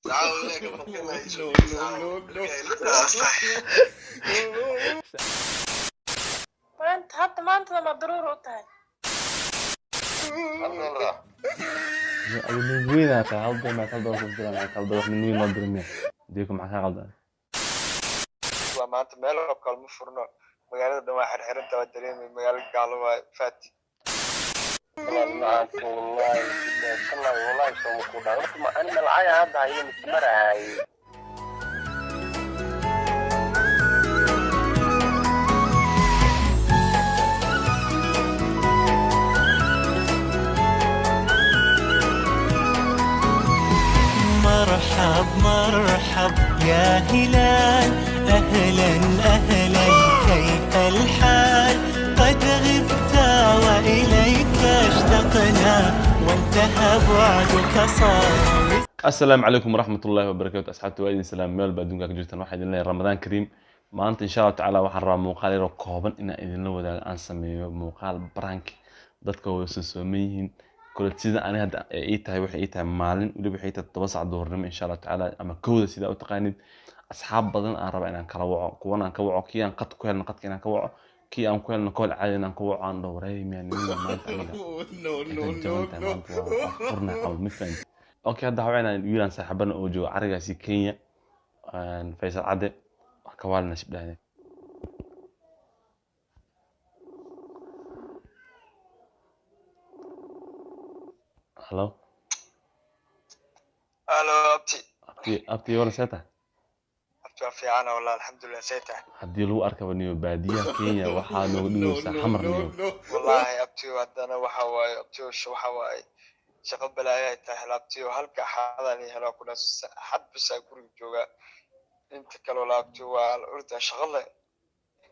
وانت حتى ما انت مضرور وتاي من وين هذا هذا ما تقدر تقول أنا تقدر من وين نضرب ديكم معك غلطان maanta meel oo kale ma furno magaalada dhan waa xirxirinta waa dareemay magaalo gaalo waa faati والله سو كودا انا العيا هذا هي متمرها مرحب مرحب يا هلال أهلا أهلا كيف الحال قد غبت وإليك اشتقنا وانتهى بعدك صار. السلام عليكم ورحمة الله وبركاته أصحابتي وأيدين سلام ميل بأدونك جرتنا واحد لنا رمضان كريم ما أنت إن شاء الله تعالى waxaan rabaa muuqaal yar oo kooban in idin la wadaago aan sameeyo muuqaal prank dadka way soomeeyeen كلتيدا أنا هذا إيتها وحي إيتها مالين ولي بحيث تتوسع دورنا إن شاء الله تعالى أما كودة سيدا وتقانيد أصحاب بدن أنا ربع أن كلاوعه كوانا كواعه كي أن قد كهل قد كنا كواعه كي أن كهل نقول عادي أن كواعه عن دورين يعني ما أنت أخرنا أو مثلا أوكي هذا هو أنا يلان سحبنا أوجو عرجة سكينة فيصل عدل كوالنا شبلانه هلو أبتي ولا ساتة abti waa fiican والله الحمد لله سيتها haddii lagu arkaba niyo baadiyaha Kenya waxaa loo dhigaysaa xamar niyo wallahi abti wadana waxa waaye abti waxa waaye shaqo balaaya tahay abti halka xaadan helo ku dhaas xad bis guriga jooga inta kale wala abti waa urta shaqo leh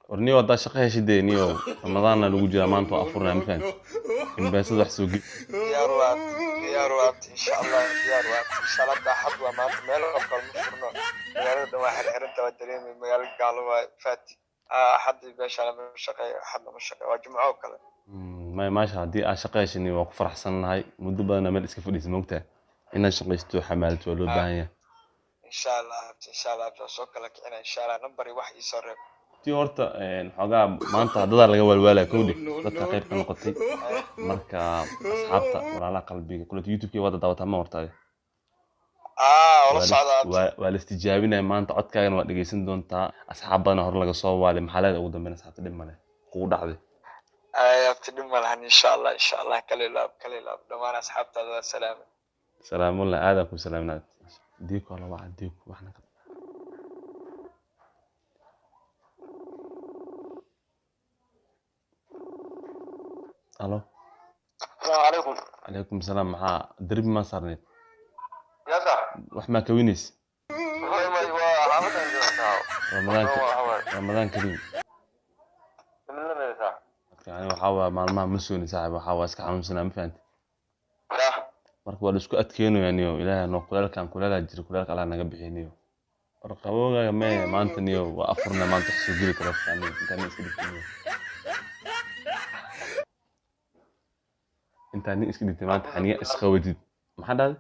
warniyo wada shaqo heshidee niyo ramadaanna lagu jira maanta waa afurna ma fahantay in beesad wax soo gid diyaar waa abti insha Allah diyaar waa salada xad waa maanta meel oo kale ma furno magaalada dhan waa xirxirinta waa dareemay magaalo gaalo waa faati حد بيشان من شقي حد من شقي وجمعه وكله ما ماشي هدي أشقيش إني وقف رحسن هاي مدة بدنا نعمل إسكف ليس موقته إن شقيستو حملت ولو باهية إن شاء الله إن شاء الله بتوصلك لك أنا إن شاء الله نمبري واحد يسرب تي هرتا حاجة ما أنت هذا اللي جوال ولا كودي ده خير كانوا قطي مركا أصحابته ولا على قلبي كل يوتيوب كي وده دعوة ما ورتاي ولا صعدات والاستجابين ما أنت عد كائن وقت جيسن دون تا أصحابنا هرلا جصوا وعلى محلات أو دم من أصحاب تدم منه قود عادي تدم منه إن شاء الله كليلاب دمان أصحاب تدا سلام الله آدم وسلامنا ديك ولا واحد ديك وإحنا ألو السلام عليكم. عليكم السلام مع درب ما صارني يا صاحبي وحما كوينيس رمضان كريم يعني وحاوا مالما مسوني صاحب وحاوا اسك حنونسنا ما فهمت marka waa isku adkeeno yani ilaahay noo kulaalkan kulaala jir kulaalka Allah naga bixinayo warqabooga ma maanta niyo waa afurna maanta soo geli karo intaan iska dhigtay intaan iska dhigtay maanta xaniya isqawadid maxaa dhad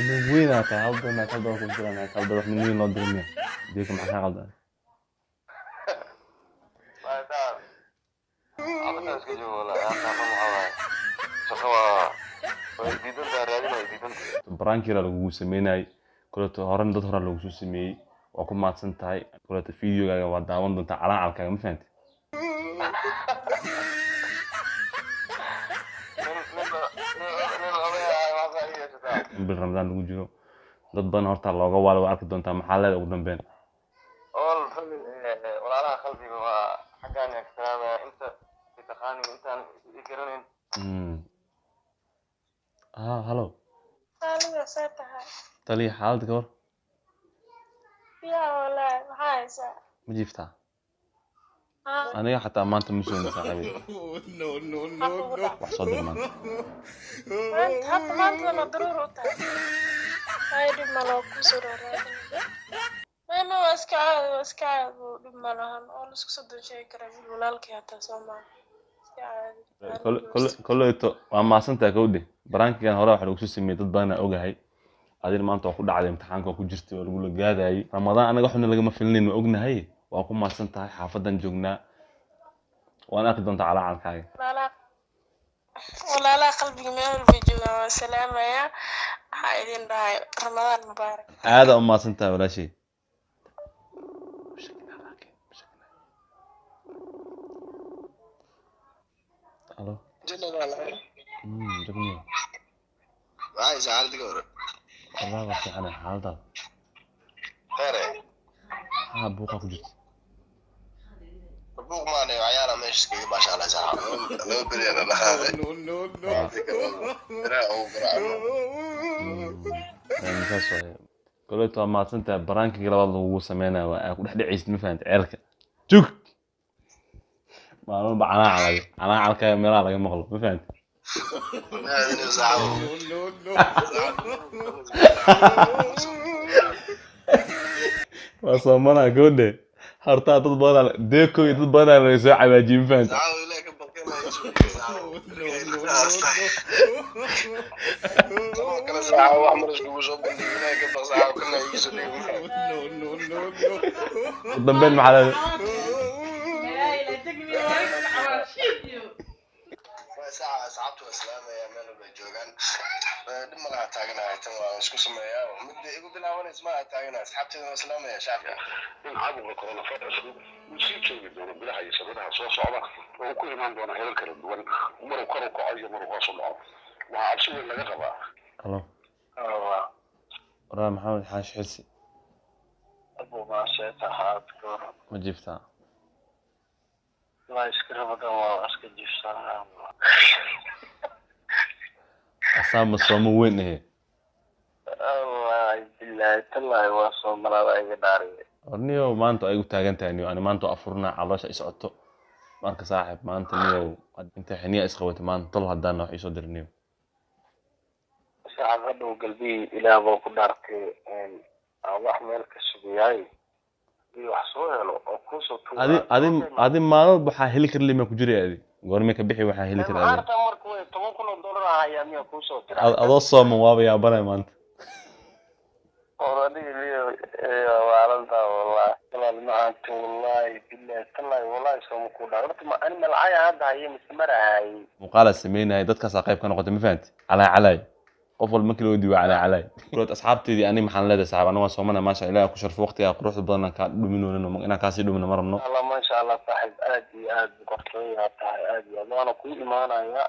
من وين هذا هذا ما تقدر تقول أنا تقدر من وين نضرب ديك معك غلطان برانكي lagu sameeyay kulata horan dad hore lagu soo sameeyay waa ku maadsan tahay kulata fiidiyooga waa daawan doonta calaalkaaga ma fahantay bil Ramadan lagu jiro dad badan horta looga waalo arki doonta maxallada ugu dambeyn walaalaha qalbiga waa xagaan islaama inta taqaani intaan ikranayn hello Aliga saataha tali xaalad ka war يا والله هايسا ma jiftaa aniga xataa maanta ma soo saaxiibay wax soo dirmaan وانت حتى ما انت مضرور وتاي هاي دي مالو كسر ما واسكعاد دي مالهان oo isku soo doorshay karaa walaalkii hata Soomaali كله waa maasantaa kowde baraankigan hore waxa lagu soo sameeyay dad badan oo ogahay adina maanta waa ku dhacday imtixaanka oo ku jirtay oo lagu la gaadayay ramadaan anaga xubna lagama filnayn ma ognahay waa ku maadsan tahay xaafadan joognaa waan arki doontaa calaacankaaga walaala qalbiga meel walba jooga waa salaamaya waxaa idin dhahay ramadaan mubaarak aada u maadsan tahay walaashay halo jabniyo waxay saacadiga hore والله ما في أنا حالة خير بوقا كجت بوق ما أنا عيانا مش كي ما شاء الله ساعة لو بري أنا لهذا يعني كاسو قلت ما أنت برانك قرب الله وسمعنا وأكون حد عيسى ما فهمت عيرك شوك ما أنا على كاميرا على مغلب ما فهمت وصمنا كله هرتا تضبط ديكو يضبط على ساعة باجين فانت ضمن محل ساعة أصحابته إسلام يا مال بيجوجان لما لا تاجنا تما إيش كسمة يا مدة يقول بلا وانا اسمها تاجنا أصحابته إسلام يا شعب من عادة الكورونا فترة نسيت شيء بدون بلا حاجة سببها صوص صعبة وكل ما عندنا هذا الكلام دون مرة كرو كأي مرة واصل وعارفين اللي جربها. الله. راه محمد حاش حسي. أبو ما شئت حاتك. ما جبتها. الله يسكره بدو أسكت جفسها. أصلا الصوم وين هي؟ الله بالله تلا يواصل مرة يقدر. أرنيو ما أنتو أيقو تاجنت أنيو أنا ما أنتو أفرنا على شيء سعته. ما أنك صاحب ما أنت نيو أنت حنية إسخوت ما أنت طلع دانا وحي صدر نيو. ساعة قلبي إلى أبو كدارك الله مالك السبيعي. adi maalmo waxaa heli kar lima ku jiray adi goorma ka bixi waxaa heli kara adi adoo sooman waaba yaabanay maanta muuqaala sameynaya dadkaasaa qayb ka noqotay ma fahanti calaa qof walba markii loo diiwa calaa kulood asxaabteedii ani maxaan leedahay saxaab aniga waan soomana maasha ilaahay ku sharfo waqtiga quruxda badan aan ka dhuminoonin inaan kaasii dhumina ma rabno Allah maasha Allah saaxiib aad iyo aad qortooya tahay aad iyo waana ku imaanaya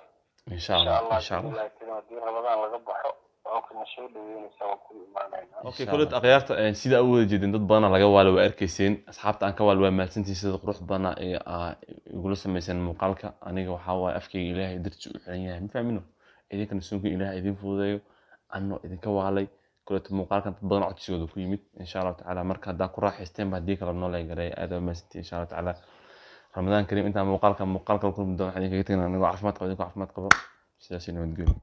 insha Allah haddii Ramadaan laga baxo oo kuma soo dhaweynaysa waan ku imaanayna okay kulood akhyaarta sida u wada jeedin dad badan laga waalo waa arkayseen asxaabta aan ka waal waa mahadsantiin sida quruxda badan ee igula sameeysan muuqaalka aniga waxa waay afkayga ilaahay darti u xiran yahay ma fahmino idinkana suuqa ilaahay idin fududeeyo anno idinka waalay kuleeto muuqaalkan dad badan codsigooda ku yimid insha Allah tacaala marka haddaa ku raaxaysteen ba haddii kale noo leegaray aad waa mahadsantiin insha Allah tacaala ramadaan kariim intaan muuqaalka ku doon waxaan idinkaga tegnaa anigoo caafimaad qabo sidaas nabadgelyo